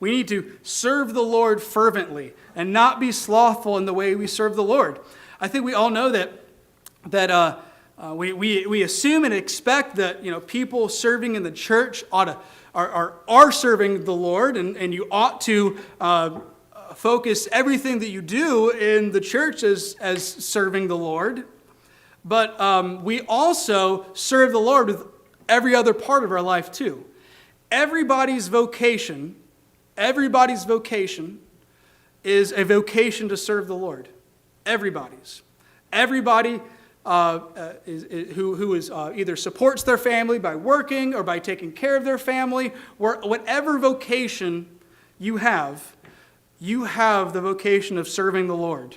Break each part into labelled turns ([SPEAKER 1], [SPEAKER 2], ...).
[SPEAKER 1] We need to serve the Lord fervently and not be slothful in the way we serve the Lord. I think we all know that we assume and expect that people serving in the church are serving the Lord, and you ought to focus everything that you do in the church as serving the Lord. But we also serve the Lord with every other part of our life too. Everybody's vocation is a vocation to serve the Lord. Everybody's. Everybody who is either supports their family by working or by taking care of their family, whatever vocation you have the vocation of serving the Lord.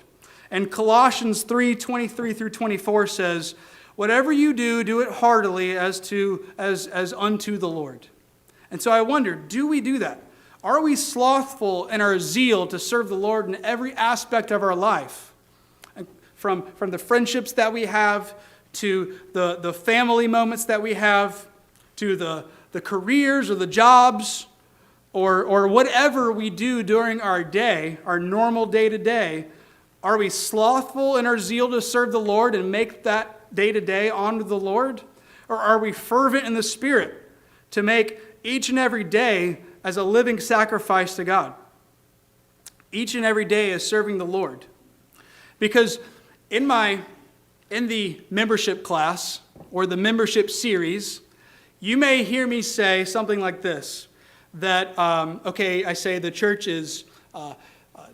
[SPEAKER 1] And Colossians 3:23 through 24 says, "Whatever you do, do it heartily as unto the Lord." And so I wonder, do we do that? Are we slothful in our zeal to serve the Lord in every aspect of our life? From the friendships that we have, to the family moments that we have, to the careers or the jobs, or whatever we do during our day, our normal day-to-day. Are we slothful in our zeal to serve the Lord and make that day-to-day honor the Lord? Or are we fervent in the Spirit to make each and every day as a living sacrifice to God? Each and every day is serving the Lord. Because in the membership class or the membership series, you may hear me say something like this, that, I say the church is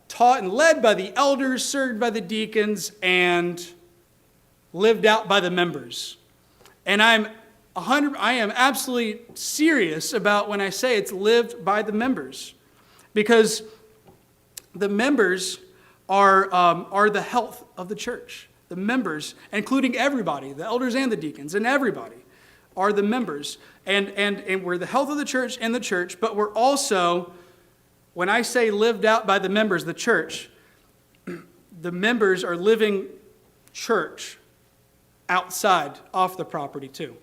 [SPEAKER 1] taught and led by the elders, served by the deacons, and lived out by the members. And I am absolutely serious about when I say it's lived by the members, because the members are the health of the church. The members, including everybody, the elders and the deacons and everybody, are the members. And we're the health of the church and the church, but we're also, when I say lived out by the members, the church, the members are living church outside, off the property too.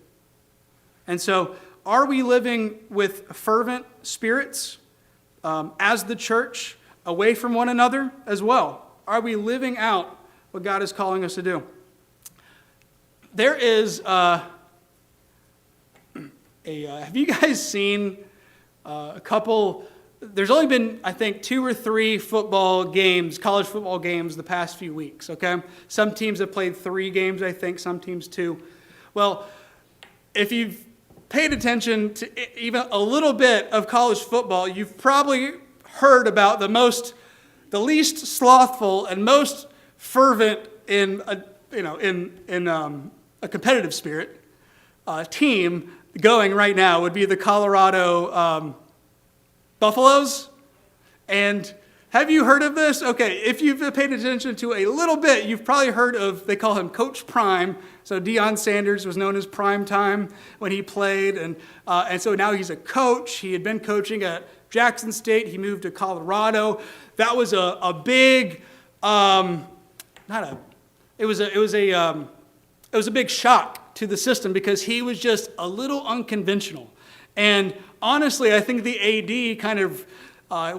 [SPEAKER 1] And so, are we living with fervent spirits as the church, away from one another as well? Are we living out what God is calling us to do? There is have you guys seen a couple? There's only been, I think, 2 or 3 football games, college football games, the past few weeks, okay? Some teams have played 3 games, I think, some teams 2. Well, if you've paid attention to even a little bit of college football, you've probably heard about the least slothful and most fervent in a competitive spirit team going right now would be the Colorado Buffaloes. And have you heard of this? Okay, if you've paid attention to a little bit, you've probably heard of, they call him Coach Prime. So Deion Sanders was known as Prime Time when he played. And so now he's a coach. He had been coaching at Jackson State. He moved to Colorado. That was a big, it was a big shock to the system because he was just a little unconventional. And honestly, I think the AD kind of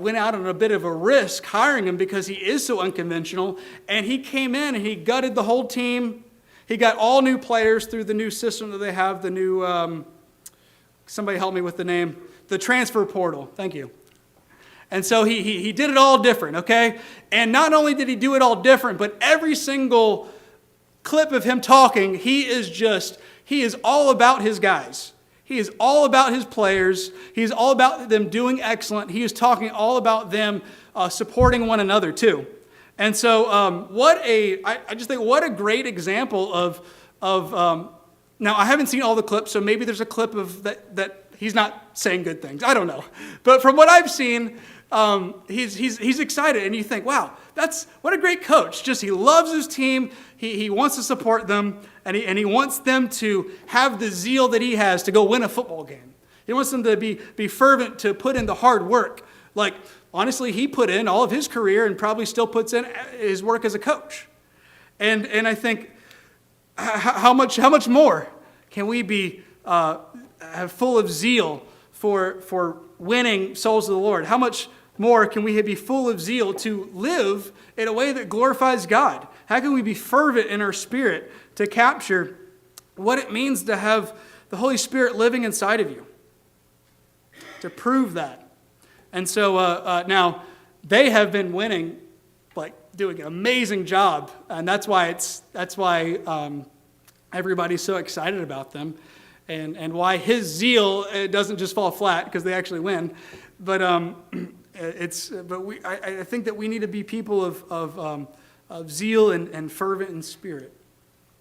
[SPEAKER 1] went out on a bit of a risk hiring him because he is so unconventional. And he came in and he gutted the whole team. He got all new players through the new system that they have, the new, somebody help me with the name, the transfer portal. Thank you. And so he did it all different, okay? And not only did he do it all different, but every single clip of him talking, he is all about his guys. He is all about his players. He's all about them doing excellent. He is talking all about them supporting one another too. And so I just think what a great example of now I haven't seen all the clips, so maybe there's a clip of that he's not saying good things. I don't know. But from what I've seen, he's excited, and you think, wow, what a great coach. Just he loves his team. He wants to support them, and he wants them to have the zeal that he has to go win a football game. He wants them to be fervent, to put in the hard work. Like, honestly, he put in all of his career and probably still puts in his work as a coach. And I think, how much more can we be full of zeal for winning souls of the Lord? How much more can we be full of zeal to live in a way that glorifies God? How can we be fervent in our spirit to capture what it means to have the Holy Spirit living inside of you? To prove that. And so now they have been winning, like doing an amazing job, and that's why everybody's so excited about them, and why his zeal doesn't just fall flat because they actually win, but I think that we need to be people of zeal and fervent in spirit.